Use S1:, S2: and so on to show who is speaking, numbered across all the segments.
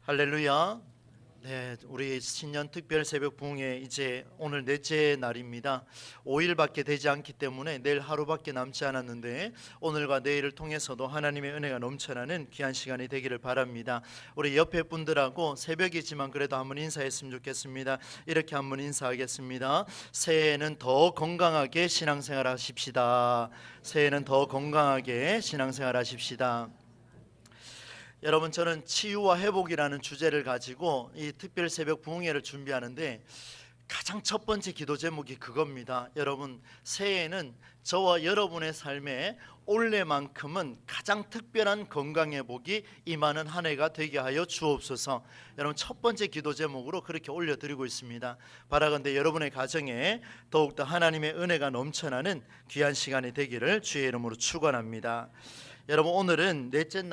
S1: 할렐루야. 네, 우리 신년 특별 새벽 부흥회 이제 오늘 넷째 날입니다. 5일밖에 되지 않기 때문에 내일 하루밖에 남지 않았는데 오늘과 내일을 통해서도 하나님의 은혜가 넘쳐나는 귀한 시간이 되기를 바랍니다. 우리 옆에 분들하고 새벽이지만 그래도 한번 인사했으면 좋겠습니다. 이렇게 한번 인사하겠습니다. 새해에는 더 건강하게 신앙생활 하십시다. 새해에는 더 건강하게 신앙생활 하십시다. 여러분, 저는 치유와 회복이라는 주제를 가지고 이 특별 새벽 부흥회를 준비하는데 가장 첫 번째 기도 제목이 그겁니다. 여러분, 새해에는 저와 여러분의 삶에 올해만큼은 가장 특별한 건강 회복이 임하는 한 해가 되게 하여 주옵소서. 여러분, 첫 번째 기도 제목으로 그렇게 올려드리고 있습니다. 바라건대 여러분의 가정에 더욱더 하나님의 은혜가 넘쳐나는 귀한 시간이 되기를 주의 이름으로 축원합니다. 여러분, 오늘은 넷째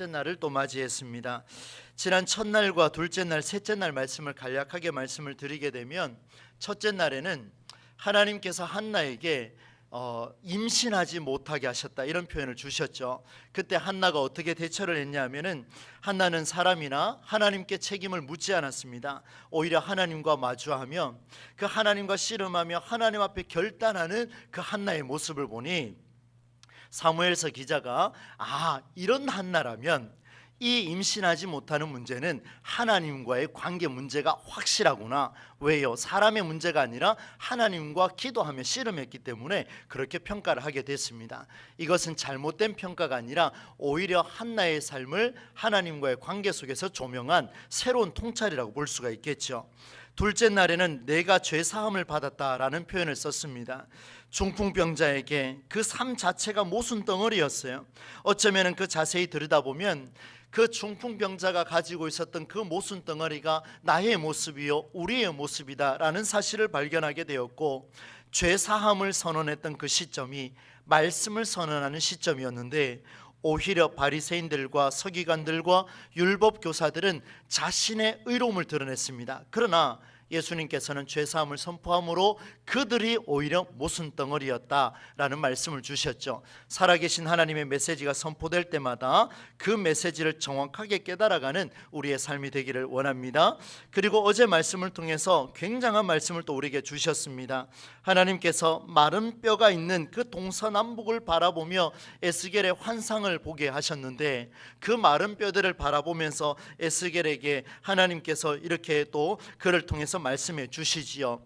S1: 날을 또 맞이했습니다. 지난 첫날과 둘째 날, 셋째 날 말씀을 간략하게 말씀을 드리게 되면, 첫째 날에는 하나님께서 한나에게 임신하지 못하게 하셨다, 이런 표현을 주셨죠. 그때 한나가 어떻게 대처를 했냐면은, 한나는 사람이나 하나님께 책임을 묻지 않았습니다. 오히려 하나님과 마주하며 그 하나님과 씨름하며 하나님 앞에 결단하는 그 한나의 모습을 보니 사무엘서 기자가 이런 한나라면 이 임신하지 못하는 문제는 하나님과의 관계 문제가 확실하구나. 왜요? 사람의 문제가 아니라 하나님과 기도하며 씨름했기 때문에 그렇게 평가를 하게 됐습니다. 이것은 잘못된 평가가 아니라 오히려 한나의 삶을 하나님과의 관계 속에서 조명한 새로운 통찰이라고 볼 수가 있겠죠. 둘째 날에는 내가 죄 사함을 받았다라는 표현을 썼습니다. 중풍병자에게 그 삶 자체가 모순 덩어리였어요. 어쩌면 그 자세히 들여다보면 그 중풍병자가 가지고 있었던 그 모순 덩어리가 나의 모습이요 우리의 모습이다라는 사실을 발견하게 되었고, 죄 사함을 선언했던 그 시점이 말씀을 선언하는 시점이었는데, 오히려 바리새인들과 서기관들과 율법 교사들은 자신의 의로움을 드러냈습니다. 그러나 예수님께서는 죄사함을 선포함으로 그들이 오히려 모순 덩어리였다라는 말씀을 주셨죠. 살아계신 하나님의 메시지가 선포될 때마다 그 메시지를 정확하게 깨달아가는 우리의 삶이 되기를 원합니다. 그리고 어제 말씀을 통해서 굉장한 말씀을 또 우리에게 주셨습니다. 하나님께서 마른 뼈가 있는 그 동서남북을 바라보며 에스겔의 환상을 보게 하셨는데, 그 마른 뼈들을 바라보면서 에스겔에게 하나님께서 이렇게 또 그를 통해서 말씀해 주시지요.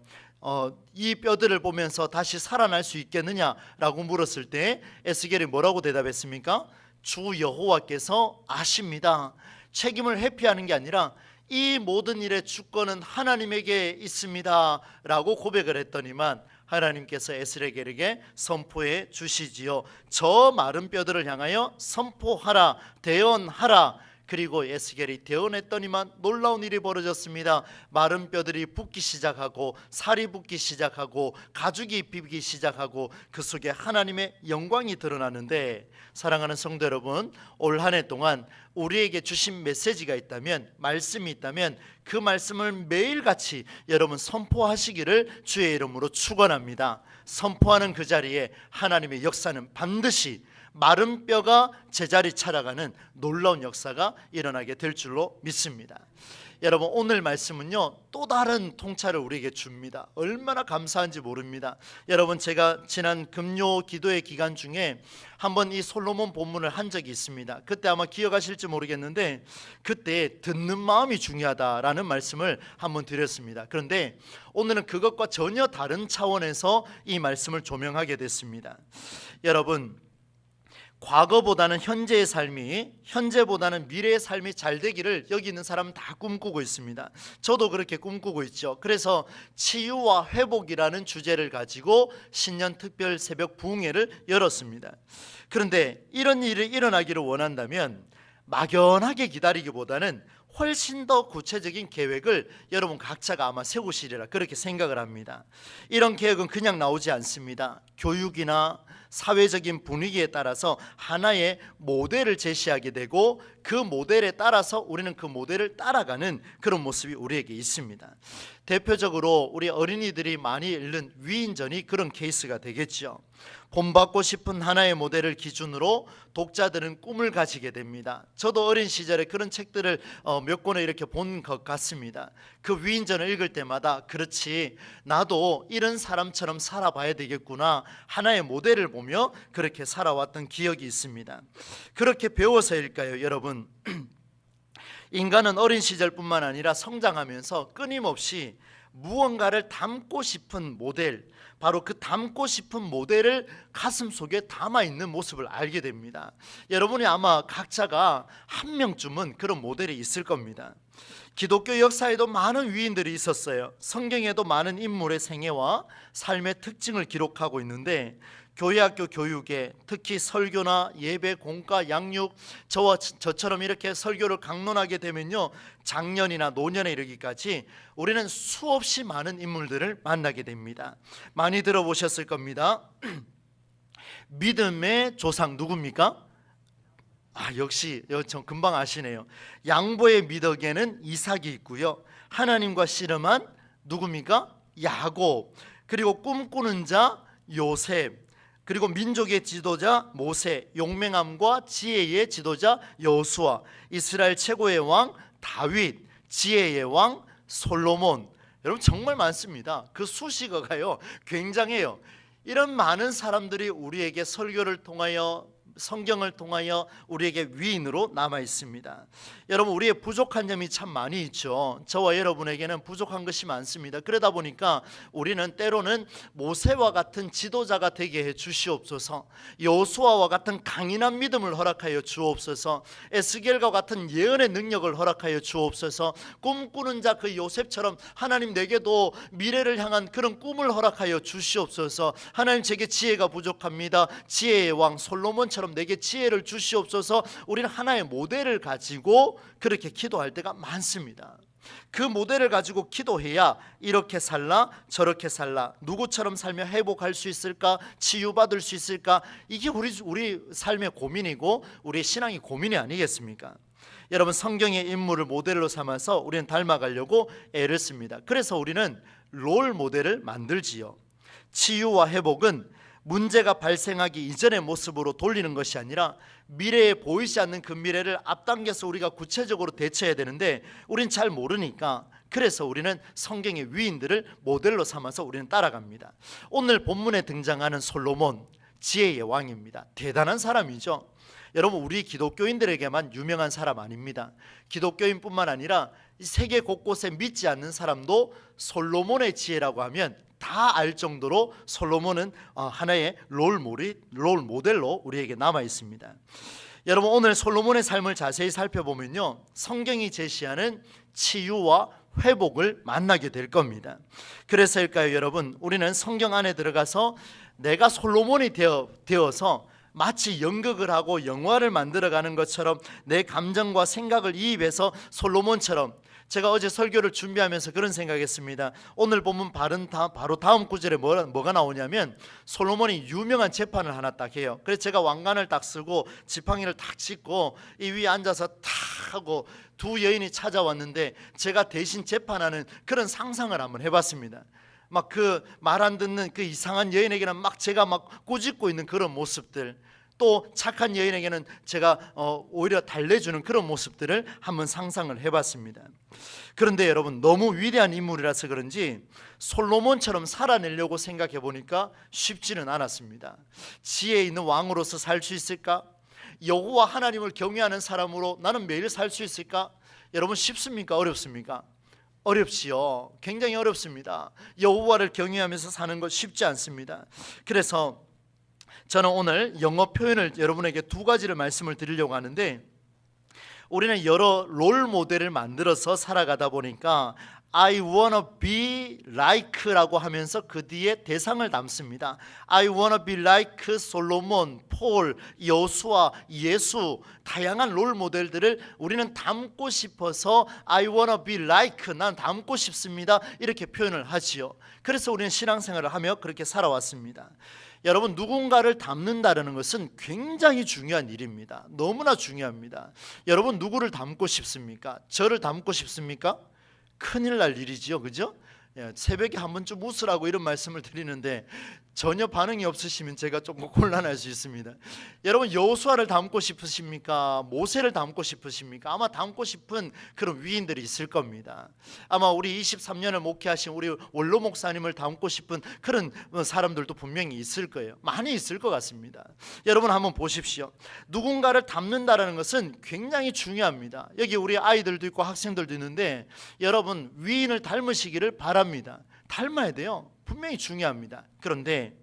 S1: 이 뼈들을 보면서 다시 살아날 수 있겠느냐라고 물었을 때 에스겔이 뭐라고 대답했습니까? 주 여호와께서 아십니다. 책임을 회피하는 게 아니라 이 모든 일의 주권은 하나님에게 있습니다 라고 고백을 했더니만, 하나님께서 에스겔에게 선포해 주시지요. 저 마른 뼈들을 향하여 선포하라, 대언하라. 그리고 에스겔이 대언했더니만 놀라운 일이 벌어졌습니다. 마른 뼈들이 붓기 시작하고 살이 붓기 시작하고 가죽이 비기 시작하고 그 속에 하나님의 영광이 드러나는데, 사랑하는 성도 여러분, 올 한 해 동안 우리에게 주신 메시지가 있다면, 말씀이 있다면 그 말씀을 매일같이 여러분 선포하시기를 주의 이름으로 축원합니다. 선포하는 그 자리에 하나님의 역사는 반드시 마른 뼈가 제자리 찾아가는 놀라운 역사가 일어나게 될 줄로 믿습니다. 여러분, 오늘 말씀은요 또 다른 통찰을 우리에게 줍니다. 얼마나 감사한지 모릅니다. 여러분, 제가 지난 금요 기도의 기간 중에 한번 이 솔로몬 본문을 한 적이 있습니다. 그때 아마 기억하실지 모르겠는데, 그때 듣는 마음이 중요하다라는 말씀을 한번 드렸습니다. 그런데 오늘은 그것과 전혀 다른 차원에서 이 말씀을 조명하게 됐습니다. 여러분, 과거보다는 현재의 삶이, 현재보다는 미래의 삶이 잘 되기를 여기 있는 사람은 다 꿈꾸고 있습니다. 저도 그렇게 꿈꾸고 있죠. 그래서 치유와 회복이라는 주제를 가지고 신년 특별 새벽 부흥회를 열었습니다. 그런데 이런 일이 일어나기를 원한다면 막연하게 기다리기보다는 훨씬 더 구체적인 계획을 여러분 각자가 아마 세우시리라 그렇게 생각을 합니다. 이런 계획은 그냥 나오지 않습니다. 교육이나 사회적인 분위기에 따라서 하나의 모델을 제시하게 되고 그 모델에 따라서 우리는 그 모델을 따라가는 그런 모습이 우리에게 있습니다. 대표적으로 우리 어린이들이 많이 읽는 위인전이 그런 케이스가 되겠죠. 본받고 싶은 하나의 모델을 기준으로 독자들은 꿈을 가지게 됩니다. 저도 어린 시절에 그런 책들을 몇 권을 이렇게 본 것 같습니다. 그 위인전을 읽을 때마다 그렇지, 나도 이런 사람처럼 살아봐야 되겠구나, 하나의 모델을 보며 그렇게 살아왔던 기억이 있습니다. 그렇게 배워서일까요, 여러분? 인간은 어린 시절뿐만 아니라 성장하면서 끊임없이 무언가를 담고 싶은 모델, 바로 그 담고 싶은 모델을 가슴속에 담아있는 모습을 알게 됩니다. 여러분이 아마 각자가 한 명쯤은 그런 모델이 있을 겁니다. 기독교 역사에도 많은 위인들이 있었어요. 성경에도 많은 인물의 생애와 삶의 특징을 기록하고 있는데, 교회학교 교육에 특히 설교나 예배, 공과, 양육, 저처럼 이렇게 설교를 강론하게 되면요, 장년이나 노년에 이르기까지 우리는 수없이 많은 인물들을 만나게 됩니다. 많이 들어보셨을 겁니다. 믿음의 조상 누굽니까? 역시 전 금방 아시네요. 양보의 미덕에는 이삭이 있고요, 하나님과 씨름한 누굽니까? 야곱, 그리고 꿈꾸는 자 요셉, 그리고 민족의 지도자 모세, 용맹함과 지혜의 지도자 여호수아, 이스라엘 최고의 왕 다윗, 지혜의 왕 솔로몬. 여러분 정말 많습니다. 그 수식어가요 굉장해요. 이런 많은 사람들이 우리에게 설교를 통하여, 성경을 통하여 우리에게 위인으로 남아 있습니다. 여러분, 우리의 부족한 점이 참 많이 있죠. 저와 여러분에게는 부족한 것이 많습니다. 그러다 보니까 우리는 때로는 모세와 같은 지도자가 되게 해 주시옵소서, 여호수아와 같은 강인한 믿음을 허락하여 주옵소서, 에스겔과 같은 예언의 능력을 허락하여 주옵소서, 꿈꾸는 자 그 요셉처럼 하나님 내게도 미래를 향한 그런 꿈을 허락하여 주시옵소서, 하나님 제게 지혜가 부족합니다, 지혜의 왕 솔로몬처럼 내게 지혜를 주시옵소서. 우리는 하나의 모델을 가지고 그렇게 기도할 때가 많습니다. 그 모델을 가지고 기도해야 이렇게 살라 저렇게 살라, 누구처럼 살며 회복할 수 있을까, 치유받을 수 있을까, 이게 우리 삶의 고민이고 우리의 신앙의 고민이 아니겠습니까? 여러분, 성경의 인물을 모델로 삼아서 우리는 닮아가려고 애를 씁니다. 그래서 우리는 롤 모델을 만들지요. 치유와 회복은 문제가 발생하기 이전의 모습으로 돌리는 것이 아니라 미래에 보이지 않는 그 미래를 앞당겨서 우리가 구체적으로 대처해야 되는데 우리는 잘 모르니까, 그래서 우리는 성경의 위인들을 모델로 삼아서 우리는 따라갑니다. 오늘 본문에 등장하는 솔로몬, 지혜의 왕입니다. 대단한 사람이죠. 여러분, 우리 기독교인들에게만 유명한 사람 아닙니다. 기독교인뿐만 아니라 세계 곳곳에 믿지 않는 사람도 솔로몬의 지혜라고 하면 다 알 정도로 솔로몬은 하나의 롤 모델로 우리에게 남아 있습니다. 여러분, 오늘 솔로몬의 삶을 자세히 살펴보면요, 성경이 제시하는 치유와 회복을 만나게 될 겁니다. 그래서일까요, 여러분? 우리는 성경 안에 들어가서 내가 솔로몬이 되어서 마치 연극을 하고 영화를 만들어가는 것처럼 내 감정과 생각을 이입해서 솔로몬처럼, 제가 어제 설교를 준비하면서 그런 생각했습니다. 오늘 보면 바로 다음 구절에 뭐가 나오냐면 솔로몬이 유명한 재판을 하나 딱 해요. 그래서 제가 왕관을 딱 쓰고 지팡이를 딱 짚고 이 위에 앉아서 탁 하고 두 여인이 찾아왔는데 제가 대신 재판하는 그런 상상을 한번 해봤습니다. 막 그 말 안 듣는 그 이상한 여인에게는 막 제가 막 꾸짖고 있는 그런 모습들, 또 착한 여인에게는 제가 오히려 달래주는 그런 모습들을 한번 상상을 해봤습니다. 그런데 여러분, 너무 위대한 인물이라서 그런지 솔로몬처럼 살아내려고 생각해 보니까 쉽지는 않았습니다. 지혜 있는 왕으로서 살 수 있을까? 여호와 하나님을 경외하는 사람으로 나는 매일 살 수 있을까? 여러분, 쉽습니까? 어렵습니까? 어렵지요. 굉장히 어렵습니다. 여호와를 경외하면서 사는 것 쉽지 않습니다. 그래서 저는 오늘 영어 표현을 여러분에게 두 가지를 말씀을 드리려고 하는데, 우리는 여러 롤 모델을 만들어서 살아가다 보니까 I wanna be like라고 하면서 그 뒤에 대상을 담습니다. I wanna be like 솔로몬, 폴, 여호수아, 예수, 다양한 롤 모델들을 우리는 닮고 싶어서 I wanna be like, 난 닮고 싶습니다, 이렇게 표현을 하지요. 그래서 우리는 신앙생활을 하며 그렇게 살아왔습니다. 여러분, 누군가를 닮는다는 것은 굉장히 중요한 일입니다. 너무나 중요합니다. 여러분, 누구를 닮고 싶습니까? 저를 닮고 싶습니까? 큰일 날 일이지요, 그죠? 새벽에 한 번쯤 웃으라고 이런 말씀을 드리는데 전혀 반응이 없으시면 제가 조금 곤란할 수 있습니다. 여러분, 여호수아를 닮고 싶으십니까? 모세를 닮고 싶으십니까? 아마 닮고 싶은 그런 위인들이 있을 겁니다. 아마 우리 23년을 목회하신 우리 원로 목사님을 닮고 싶은 그런 사람들도 분명히 있을 거예요. 많이 있을 것 같습니다. 여러분, 한번 보십시오. 누군가를 닮는다는 것은 굉장히 중요합니다. 여기 우리 아이들도 있고 학생들도 있는데 여러분, 위인을 닮으시기를 바랍니다. 닮아야 돼요. 분명히 중요합니다. 그런데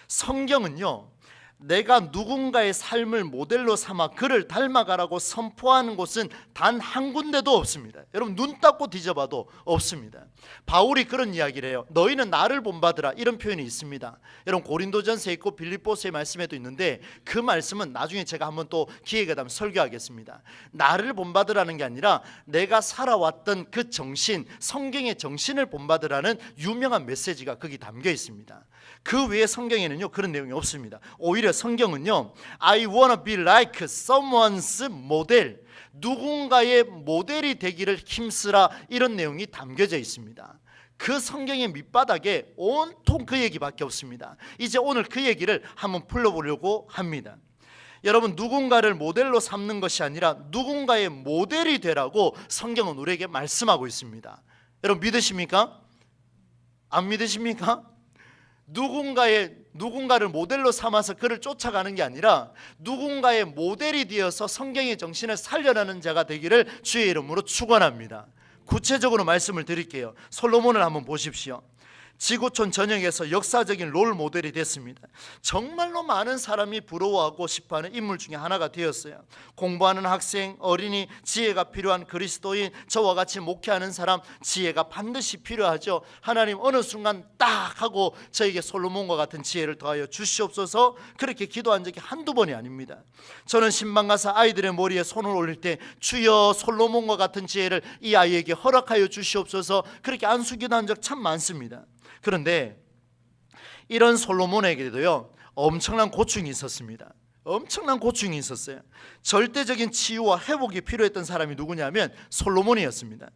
S1: 성경은요, 내가 누군가의 삶을 모델로 삼아 그를 닮아가라고 선포하는 곳은 단 한 군데도 없습니다. 여러분, 눈 닦고 뒤져봐도 없습니다. 바울이 그런 이야기를 해요. 너희는 나를 본받으라, 이런 표현이 있습니다. 여러분, 고린도전서에 있고 빌립보서의 말씀에도 있는데 그 말씀은 나중에 제가 한번 또 기회가 되면 설교하겠습니다. 나를 본받으라는 게 아니라 내가 살아왔던 그 정신, 성경의 정신을 본받으라는 유명한 메시지가 거기 담겨 있습니다. 그 외에 성경에는요 그런 내용이 없습니다. 오히려 성경은요, I wanna be like someone's model, 누군가의 모델이 되기를 힘쓰라, 이런 내용이 담겨져 있습니다. 그 성경의 밑바닥에 온통 그 얘기밖에 없습니다. 이제 오늘 그 얘기를 한번 풀어보려고 합니다. 여러분, 누군가를 모델로 삼는 것이 아니라 누군가의 모델이 되라고 성경은 우리에게 말씀하고 있습니다. 여러분, 믿으십니까? 안 믿으십니까? 누군가를 모델로 삼아서 그를 쫓아가는 게 아니라 누군가의 모델이 되어서 성경의 정신을 살려내는 자가 되기를 주의 이름으로 축원합니다. 구체적으로 말씀을 드릴게요. 솔로몬을 한번 보십시오. 지구촌 전역에서 역사적인 롤 모델이 됐습니다. 정말로 많은 사람이 부러워하고 싶어하는 인물 중에 하나가 되었어요. 공부하는 학생, 어린이, 지혜가 필요한 그리스도인, 저와 같이 목회하는 사람, 지혜가 반드시 필요하죠. 하나님, 어느 순간 딱 하고 저에게 솔로몬과 같은 지혜를 더하여 주시옵소서, 그렇게 기도한 적이 한두 번이 아닙니다. 저는 신방 가서 아이들의 머리에 손을 올릴 때 주여, 솔로몬과 같은 지혜를 이 아이에게 허락하여 주시옵소서, 그렇게 안수기도한 적 참 많습니다. 그런데 이런 솔로몬에게도요 엄청난 고충이 있었습니다. 엄청난 고충이 있었어요. 절대적인 치유와 회복이 필요했던 사람이 누구냐면 솔로몬이었습니다.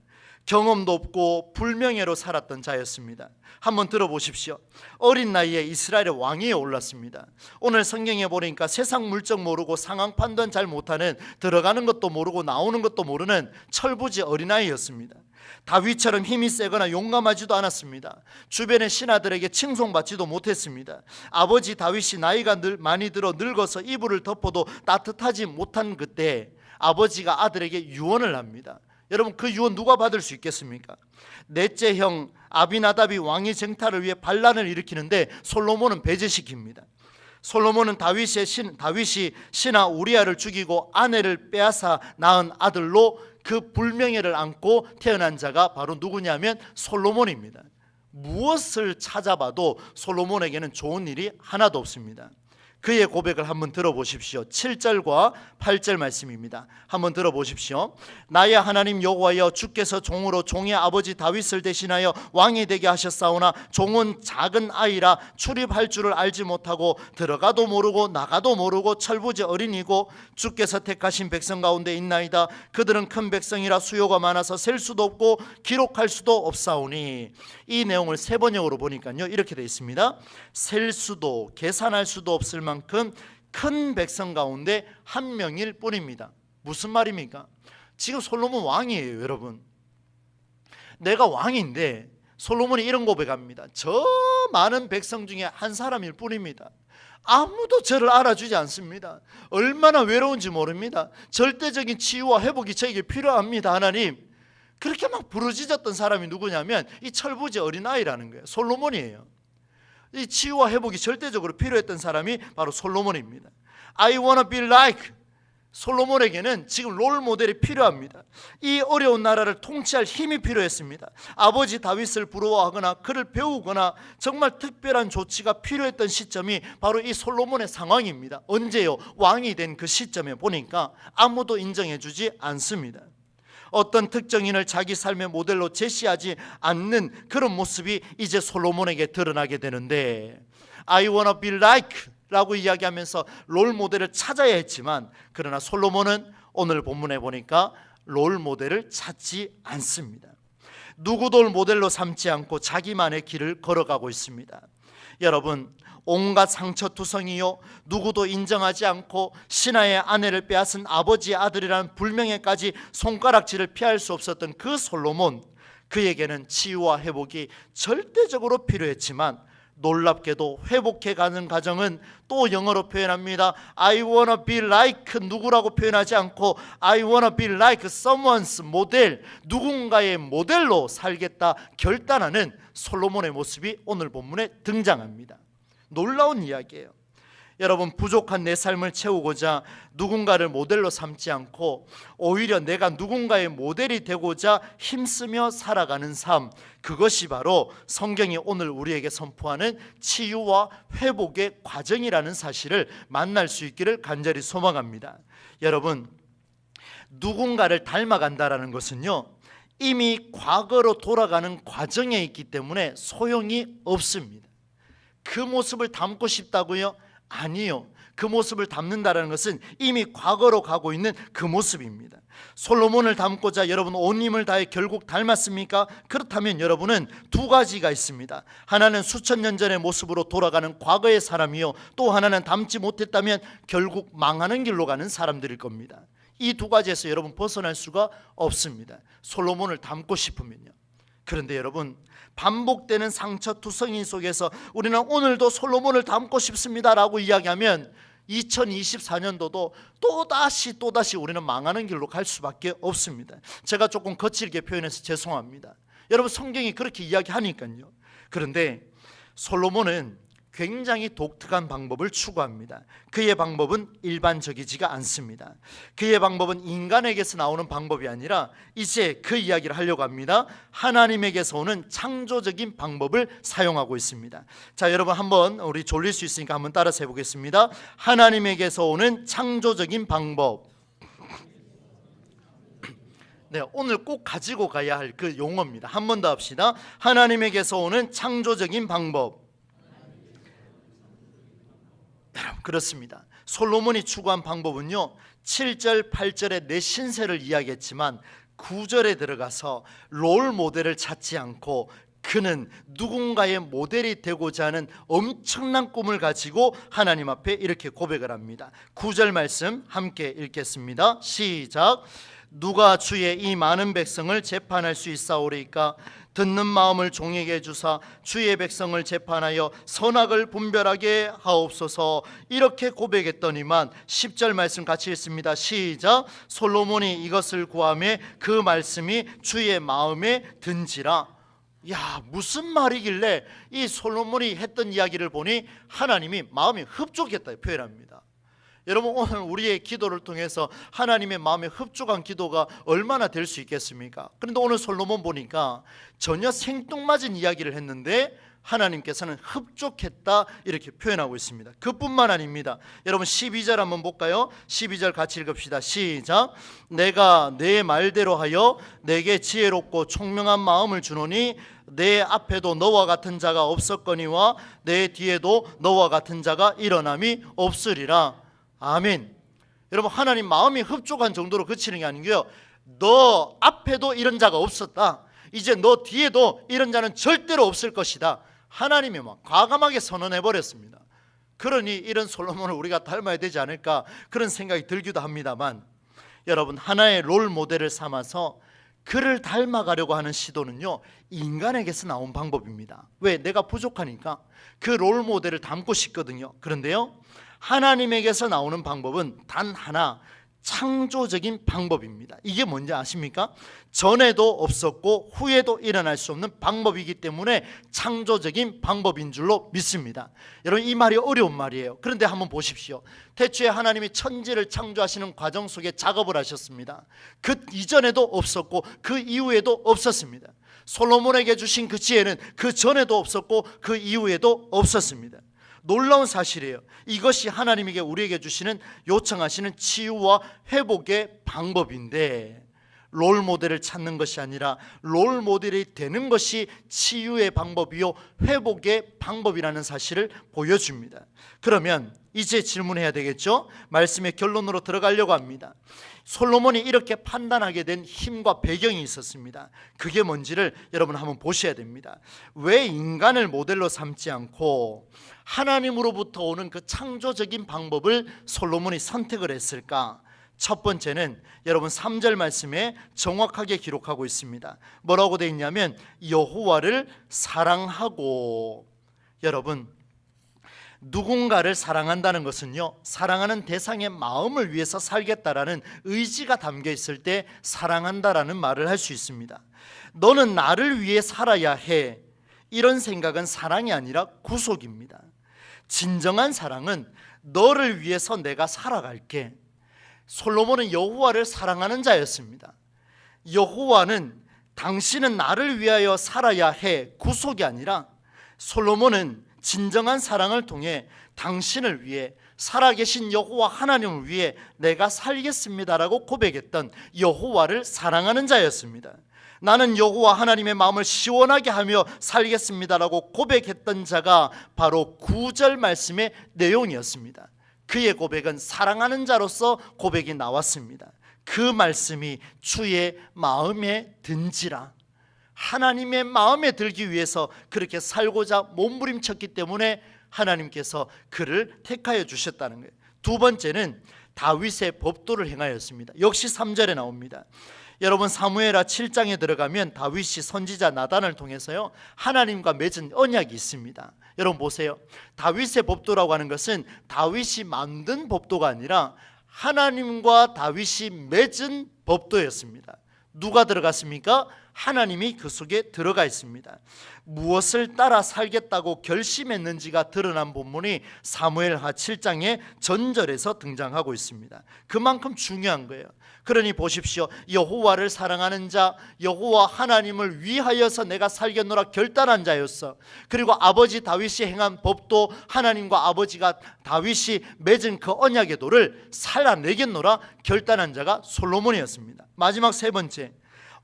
S1: 경험도 없고 불명예로 살았던 자였습니다. 한번 들어보십시오. 어린 나이에 이스라엘의 왕위에 올랐습니다. 오늘 성경에 보니까 세상 물정 모르고 상황 판단 잘 못하는, 들어가는 것도 모르고 나오는 것도 모르는 철부지 어린아이였습니다. 다윗처럼 힘이 세거나 용감하지도 않았습니다. 주변의 신하들에게 칭송받지도 못했습니다. 아버지 다윗이 나이가 많이 들어 늙어서 이불을 덮어도 따뜻하지 못한 그때 아버지가 아들에게 유언을 합니다. 여러분, 그 유언 누가 받을 수 있겠습니까? 넷째 형 아비나답이 왕위 쟁탈을 위해 반란을 일으키는데 솔로몬은 배제시킵니다. 솔로몬은 다윗이 신하 우리아를 죽이고 아내를 빼앗아 낳은 아들로 그 불명예를 안고 태어난 자가 바로 누구냐면 솔로몬입니다. 무엇을 찾아봐도 솔로몬에게는 좋은 일이 하나도 없습니다. 그의 고백을 한번 들어보십시오. 7절과 8절 말씀입니다. 한번 들어보십시오. 나의 하나님 여호와여, 주께서 종으로 종의 아버지 다윗을 대신하여 왕이 되게 하셨사오나 종은 작은 아이라 출입할 줄을 알지 못하고 들어가도 모르고 나가도 모르고 철부지 어린이고 주께서 택하신 백성 가운데 있나이다. 그들은 큰 백성이라 수요가 많아서 셀 수도 없고 기록할 수도 없사오니. 이 내용을 세 번역으로 보니까요 이렇게 되어 있습니다. 셀 수도 계산할 수도 없을 만큼 큰 백성 가운데 한 명일 뿐입니다. 무슨 말입니까? 지금 솔로몬 왕이에요, 여러분. 내가 왕인데 솔로몬이 이런 고백합니다. 저 많은 백성 중에 한 사람일 뿐입니다. 아무도 저를 알아주지 않습니다. 얼마나 외로운지 모릅니다. 절대적인 치유와 회복이 저에게 필요합니다, 하나님. 그렇게 막 부르짖었던 사람이 누구냐면 이 철부지 어린아이라는 거예요. 솔로몬이에요. 이 치유와 회복이 절대적으로 필요했던 사람이 바로 솔로몬입니다. I wanna be like, 솔로몬에게는 지금 롤 모델이 필요합니다. 이 어려운 나라를 통치할 힘이 필요했습니다. 아버지 다윗을 부러워하거나 그를 배우거나 정말 특별한 조치가 필요했던 시점이 바로 이 솔로몬의 상황입니다. 언제요? 왕이 된 그 시점에 보니까 아무도 인정해주지 않습니다. 어떤 특정인을 자기 삶의 모델로 제시하지 않는 그런 모습이 이제 솔로몬에게 드러나게 되는데, I wanna be like 라고 이야기하면서 롤 모델을 찾아야 했지만, 그러나 솔로몬은 오늘 본문에 보니까 롤 모델을 찾지 않습니다. 누구도 모델로 삼지 않고 자기만의 길을 걸어가고 있습니다. 여러분, 온갖 상처투성이요, 누구도 인정하지 않고 신하의 아내를 빼앗은 아버지의 아들이라는 불명예까지 손가락질을 피할 수 없었던 그 솔로몬, 그에게는 치유와 회복이 절대적으로 필요했지만 놀랍게도 회복해가는 과정은 또 영어로 표현합니다. I wanna be like 누구라고 표현하지 않고 I wanna be like someone's 모델, 누군가의 모델로 살겠다 결단하는 솔로몬의 모습이 오늘 본문에 등장합니다. 놀라운 이야기예요. 여러분, 부족한 내 삶을 채우고자 누군가를 모델로 삼지 않고 오히려 내가 누군가의 모델이 되고자 힘쓰며 살아가는 삶, 그것이 바로 성경이 오늘 우리에게 선포하는 치유와 회복의 과정이라는 사실을 만날 수 있기를 간절히 소망합니다. 여러분, 누군가를 닮아간다라는 것은요, 이미 과거로 돌아가는 과정에 있기 때문에 소용이 없습니다. 그 모습을 닮고 싶다고요? 아니요. 그 모습을 닮는다는 것은 이미 과거로 가고 있는 그 모습입니다. 솔로몬을 닮고자 여러분 온 힘을 다해 결국 닮았습니까? 그렇다면 여러분은 두 가지가 있습니다. 하나는 수천 년 전의 모습으로 돌아가는 과거의 사람이요, 또 하나는 닮지 못했다면 결국 망하는 길로 가는 사람들일 겁니다. 이 두 가지에서 여러분 벗어날 수가 없습니다. 솔로몬을 닮고 싶으면요. 그런데 여러분, 반복되는 상처투성이 속에서 우리는 오늘도 솔로몬을 닮고 싶습니다라고 이야기하면 2024년도도 또다시 우리는 망하는 길로 갈 수밖에 없습니다. 제가 조금 거칠게 표현해서 죄송합니다. 여러분, 성경이 그렇게 이야기하니까요. 그런데 솔로몬은 굉장히 독특한 방법을 추구합니다. 그의 방법은 일반적이지가 않습니다. 그의 방법은 인간에게서 나오는 방법이 아니라 이제 그 이야기를 하려고 합니다. 하나님에게서 오는 창조적인 방법을 사용하고 있습니다. 자, 여러분, 한번 우리 졸릴 수 있으니까 한번 따라서 해보겠습니다. 하나님에게서 오는 창조적인 방법. 네, 오늘 꼭 가지고 가야 할 그 용어입니다. 한 번 더 합시다. 하나님에게서 오는 창조적인 방법. 그렇습니다. 솔로몬이 추구한 방법은요, 7절 8절에 내 신세를 이야기했지만 9절에 들어가서 롤 모델을 찾지 않고 그는 누군가의 모델이 되고자 하는 엄청난 꿈을 가지고 하나님 앞에 이렇게 고백을 합니다. 9절 말씀 함께 읽겠습니다. 시작. 누가 주의 이 많은 백성을 재판할 수 있사오리까? 듣는 마음을 종에게 주사 주의 백성을 재판하여 선악을 분별하게 하옵소서. 이렇게 고백했더니만 10절 말씀 같이 읽습니다. 시작. 솔로몬이 이것을 구하매 그 말씀이 주의 마음에 든지라. 야, 무슨 말이길래 이 솔로몬이 했던 이야기를 보니 하나님이 마음이 흡족했다 표현합니다. 여러분, 오늘 우리의 기도를 통해서 하나님의 마음에 흡족한 기도가 얼마나 될 수 있겠습니까? 그런데 오늘 솔로몬 보니까 전혀 생뚱맞은 이야기를 했는데 하나님께서는 흡족했다 이렇게 표현하고 있습니다. 그뿐만 아닙니다. 여러분 12절 한번 볼까요? 12절 같이 읽읍시다. 시작. 내가 내 말대로 하여 내게 지혜롭고 총명한 마음을 주노니 내 앞에도 너와 같은 자가 없었거니와 내 뒤에도 너와 같은 자가 일어남이 없으리라. 아멘. 여러분, 하나님 마음이 흡족한 정도로 그치는 게 아니고요, 너 앞에도 이런 자가 없었다, 이제 너 뒤에도 이런 자는 절대로 없을 것이다, 하나님이 막 과감하게 선언해버렸습니다. 그러니 이런 솔로몬을 우리가 닮아야 되지 않을까 그런 생각이 들기도 합니다만, 여러분, 하나의 롤 모델을 삼아서 그를 닮아가려고 하는 시도는요, 인간에게서 나온 방법입니다. 왜? 내가 부족하니까 그 롤 모델을 닮고 싶거든요. 그런데요, 하나님에게서 나오는 방법은 단 하나, 창조적인 방법입니다. 이게 뭔지 아십니까? 전에도 없었고 후에도 일어날 수 없는 방법이기 때문에 창조적인 방법인 줄로 믿습니다. 여러분, 이 말이 어려운 말이에요. 그런데 한번 보십시오. 태초에 하나님이 천지를 창조하시는 과정 속에 작업을 하셨습니다. 그 이전에도 없었고 그 이후에도 없었습니다. 솔로몬에게 주신 그 지혜는 그 전에도 없었고 그 이후에도 없었습니다. 놀라운 사실이에요. 이것이 하나님에게 우리에게 주시는, 요청하시는 치유와 회복의 방법인데, 롤 모델을 찾는 것이 아니라 롤 모델이 되는 것이 치유의 방법이요 회복의 방법이라는 사실을 보여줍니다. 그러면 이제 질문해야 되겠죠? 말씀의 결론으로 들어가려고 합니다. 솔로몬이 이렇게 판단하게 된 힘과 배경이 있었습니다. 그게 뭔지를 여러분 한번 보셔야 됩니다. 왜 인간을 모델로 삼지 않고 하나님으로부터 오는 그 창조적인 방법을 솔로몬이 선택을 했을까? 첫 번째는 여러분 3절 말씀에 정확하게 기록하고 있습니다. 뭐라고 되어 있냐면 여호와를 사랑하고. 여러분, 누군가를 사랑한다는 것은요, 사랑하는 대상의 마음을 위해서 살겠다라는 의지가 담겨 있을 때 사랑한다라는 말을 할 수 있습니다. 너는 나를 위해 살아야 해, 이런 생각은 사랑이 아니라 구속입니다. 진정한 사랑은 너를 위해서 내가 살아갈게. 솔로몬은 여호와를 사랑하는 자였습니다. 여호와는 당신은 나를 위하여 살아야 해, 구속이 아니라, 솔로몬은 진정한 사랑을 통해 당신을 위해, 살아계신 여호와 하나님을 위해 내가 살겠습니다라고 고백했던 여호와를 사랑하는 자였습니다. 나는 여호와 하나님의 마음을 시원하게 하며 살겠습니다라고 고백했던 자가 바로 9절 말씀의 내용이었습니다. 그의 고백은 사랑하는 자로서 고백이 나왔습니다. 그 말씀이 주의 마음에 든지라. 하나님의 마음에 들기 위해서 그렇게 살고자 몸부림쳤기 때문에 하나님께서 그를 택하여 주셨다는 거예요. 두 번째는 다윗의 법도를 행하였습니다. 역시 3절에 나옵니다. 여러분, 사무엘하 7장에 들어가면 다윗이 선지자 나단을 통해서요 하나님과 맺은 언약이 있습니다. 여러분 보세요. 다윗의 법도라고 하는 것은 다윗이 만든 법도가 아니라 하나님과 다윗이 맺은 법도였습니다. 누가 들어갔습니까? 하나님이 그 속에 들어가 있습니다. 무엇을 따라 살겠다고 결심했는지가 드러난 본문이 사무엘하 7장의 전절에서 등장하고 있습니다. 그만큼 중요한 거예요. 그러니 보십시오. 여호와를 사랑하는 자, 여호와 하나님을 위하여서 내가 살겠노라 결단한 자였어. 그리고 아버지 다윗이 행한 법도 하나님과 아버지가 다윗이 맺은 그 언약의 도를 살아내겠노라 결단한 자가 솔로몬이었습니다. 마지막 세 번째,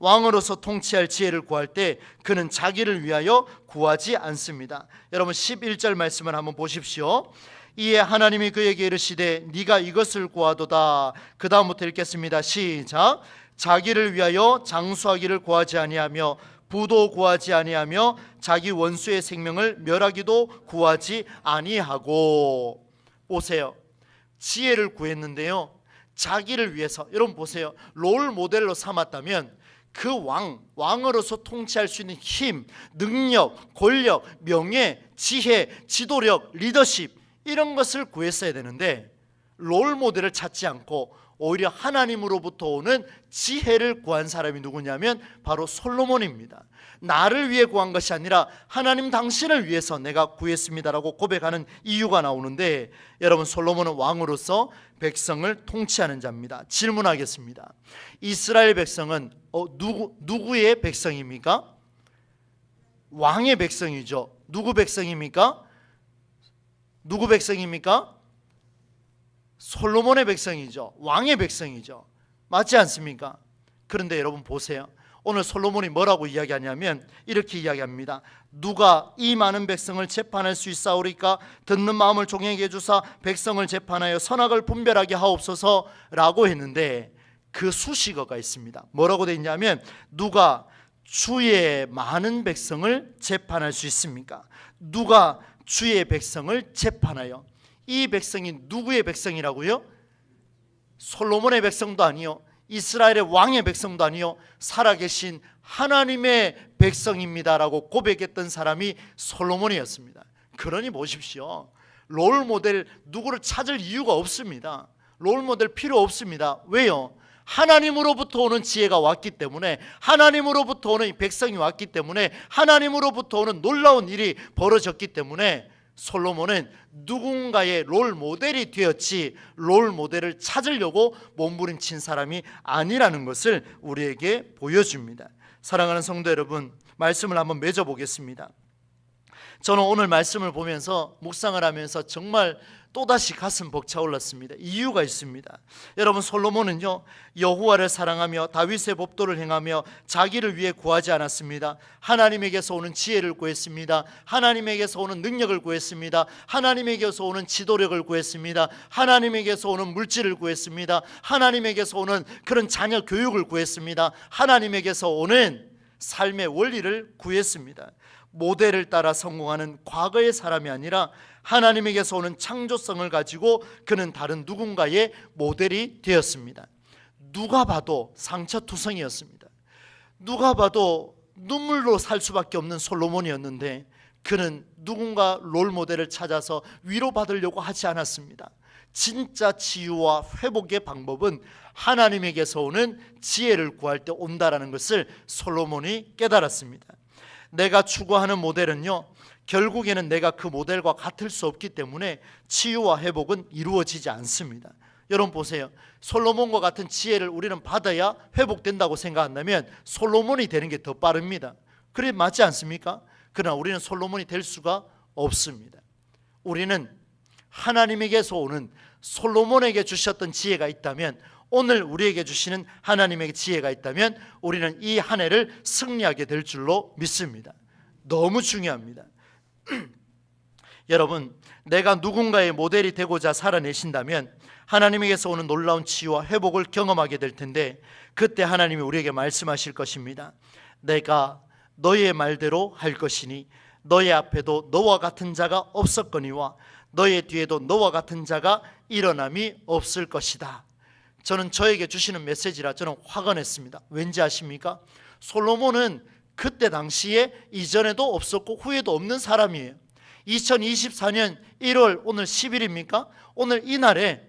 S1: 왕으로서 통치할 지혜를 구할 때 그는 자기를 위하여 구하지 않습니다. 여러분 11절 말씀을 한번 보십시오. 이에 하나님이 그에게 이르시되 네가 이것을 구하도다. 그 다음부터 읽겠습니다. 시작. 자기를 위하여 장수하기를 구하지 아니하며 부도 구하지 아니하며 자기 원수의 생명을 멸하기도 구하지 아니하고. 보세요. 지혜를 구했는데요, 자기를 위해서. 여러분 보세요. 롤 모델로 삼았다면 그 왕으로서 통치할 수 있는 힘, 능력, 권력, 명예, 지혜, 지도력, 리더십, 이런 것을 구했어야 되는데 롤 모델을 찾지 않고 오히려 하나님으로부터 오는 지혜를 구한 사람이 누구냐면 바로 솔로몬입니다. 나를 위해 구한 것이 아니라 하나님 당신을 위해서 내가 구했습니다라고 고백하는 이유가 나오는데, 여러분 솔로몬은 왕으로서 백성을 통치하는 자입니다. 질문하겠습니다. 이스라엘 백성은 누구의 백성입니까? 왕의 백성이죠. 누구 백성입니까? 누구 백성입니까? 솔로몬의 백성이죠. 왕의 백성이죠. 맞지 않습니까? 그런데 여러분 보세요. 오늘 솔로몬이 뭐라고 이야기하냐면 이렇게 이야기합니다. 누가 이 많은 백성을 재판할 수 있사오리까? 듣는 마음을 종에게 주사 백성을 재판하여 선악을 분별하게 하옵소서라고 했는데 그 수식어가 있습니다. 뭐라고 되어 있냐면 누가 주의 많은 백성을 재판할 수 있습니까? 누가 주의 백성을 재판하여. 이 백성이 누구의 백성이라고요? 솔로몬의 백성도 아니요, 이스라엘의 왕의 백성도 아니요, 살아계신 하나님의 백성입니다라고 고백했던 사람이 솔로몬이었습니다. 그러니 보십시오. 롤 모델 누구를 찾을 이유가 없습니다. 롤 모델 필요 없습니다. 왜요? 하나님으로부터 오는 지혜가 왔기 때문에, 하나님으로부터 오는 백성이 왔기 때문에, 하나님으로부터 오는 놀라운 일이 벌어졌기 때문에 솔로몬은 누군가의 롤 모델이 되었지 롤 모델을 찾으려고 몸부림친 사람이 아니라는 것을 우리에게 보여줍니다. 사랑하는 성도 여러분, 말씀을 한번 맺어보겠습니다. 저는 오늘 말씀을 보면서 묵상을 하면서 정말 또다시 가슴 벅차올랐습니다. 이유가 있습니다. 여러분, 솔로몬은요 여호와를 사랑하며 다윗의 법도를 행하며 자기를 위해 구하지 않았습니다. 하나님에게서 오는 지혜를 구했습니다. 하나님에게서 오는 능력을 구했습니다. 하나님에게서 오는 지도력을 구했습니다. 하나님에게서 오는 물질을 구했습니다. 하나님에게서 오는 그런 자녀 교육을 구했습니다. 하나님에게서 오는 삶의 원리를 구했습니다. 모델을 따라 성공하는 과거의 사람이 아니라 하나님에게서 오는 창조성을 가지고 그는 다른 누군가의 모델이 되었습니다. 누가 봐도 상처투성이었습니다. 누가 봐도 눈물로 살 수밖에 없는 솔로몬이었는데 그는 누군가 롤 모델을 찾아서 위로받으려고 하지 않았습니다. 진짜 치유와 회복의 방법은 하나님에게서 오는 지혜를 구할 때 온다라는 것을 솔로몬이 깨달았습니다. 내가 추구하는 모델은요 결국에는 내가 그 모델과 같을 수 없기 때문에 치유와 회복은 이루어지지 않습니다. 여러분 보세요. 솔로몬과 같은 지혜를 우리는 받아야 회복된다고 생각한다면 솔로몬이 되는 게 더 빠릅니다. 그래 맞지 않습니까? 그러나 우리는 솔로몬이 될 수가 없습니다. 우리는 하나님에게서 오는 솔로몬에게 주셨던 지혜가 있다면, 오늘 우리에게 주시는 하나님의 지혜가 있다면 우리는 이 한 해를 승리하게 될 줄로 믿습니다. 너무 중요합니다. 여러분, 내가 누군가의 모델이 되고자 살아내신다면 하나님에게서 오는 놀라운 치유와 회복을 경험하게 될 텐데, 그때 하나님이 우리에게 말씀하실 것입니다. 내가 너의 말대로 할 것이니 너의 앞에도 너와 같은 자가 없었거니와 너의 뒤에도 너와 같은 자가 일어남이 없을 것이다. 저는 저에게 주시는 메시지라 저는 화가 냈습니다. 왠지 아십니까? 솔로몬은 그때 당시에 이전에도 없었고 후에도 없는 사람이에요. 2024년 1월 오늘 10일입니까? 오늘 이날에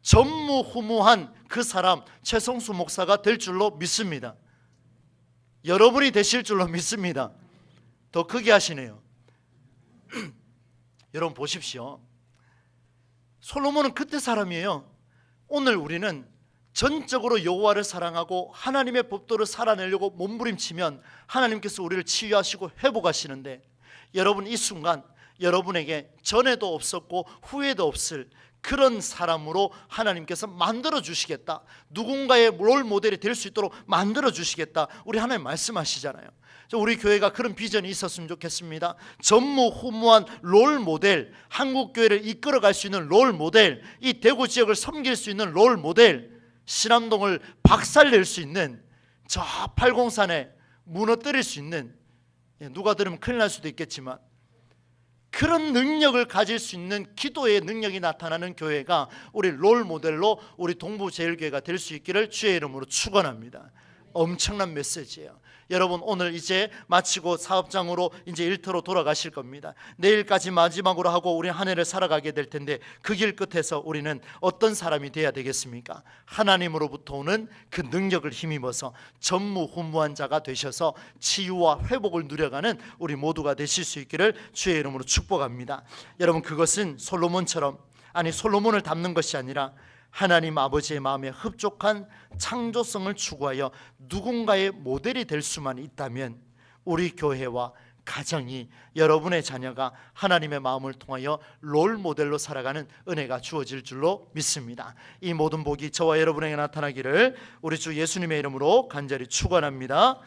S1: 전무후무한 그 사람 최성수 목사가 될 줄로 믿습니다. 여러분이 되실 줄로 믿습니다. 더 크게 하시네요. 여러분 보십시오. 솔로몬은 그때 사람이에요. 오늘 우리는 전적으로 여호와를 사랑하고 하나님의 법도를 살아내려고 몸부림치면 하나님께서 우리를 치유하시고 회복하시는데, 여러분 이 순간 여러분에게 전에도 없었고 후에도 없을 그런 사람으로 하나님께서 만들어 주시겠다, 누군가의 롤 모델이 될 수 있도록 만들어 주시겠다, 우리 하나님 말씀하시잖아요. 우리 교회가 그런 비전이 있었으면 좋겠습니다. 전무후무한 롤 모델, 한국교회를 이끌어갈 수 있는 롤 모델, 이 대구 지역을 섬길 수 있는 롤 모델, 신암동을 박살낼 수 있는, 저 팔공산에 무너뜨릴 수 있는, 누가 들으면 큰일 날 수도 있겠지만 그런 능력을 가질 수 있는 기도의 능력이 나타나는 교회가 우리 롤 모델로 우리 동부제일교회가 될 수 있기를 주의 이름으로 축원합니다. 엄청난 메시지예요. 여러분 오늘 이제 마치고 사업장으로 이제 일터로 돌아가실 겁니다. 내일까지 마지막으로 하고 우리 한 해를 살아가게 될 텐데, 그 길 끝에서 우리는 어떤 사람이 돼야 되겠습니까? 하나님으로부터 오는 그 능력을 힘입어서 전무후무한 자가 되셔서 치유와 회복을 누려가는 우리 모두가 되실 수 있기를 주의 이름으로 축복합니다. 여러분 그것은 솔로몬처럼, 아니 솔로몬을 닮는 것이 아니라 하나님 아버지의 마음에 흡족한 창조성을 추구하여 누군가의 모델이 될 수만 있다면 우리 교회와 가정이, 여러분의 자녀가 하나님의 마음을 통하여 롤 모델로 살아가는 은혜가 주어질 줄로 믿습니다. 이 모든 복이 저와 여러분에게 나타나기를 우리 주 예수님의 이름으로 간절히 축원합니다.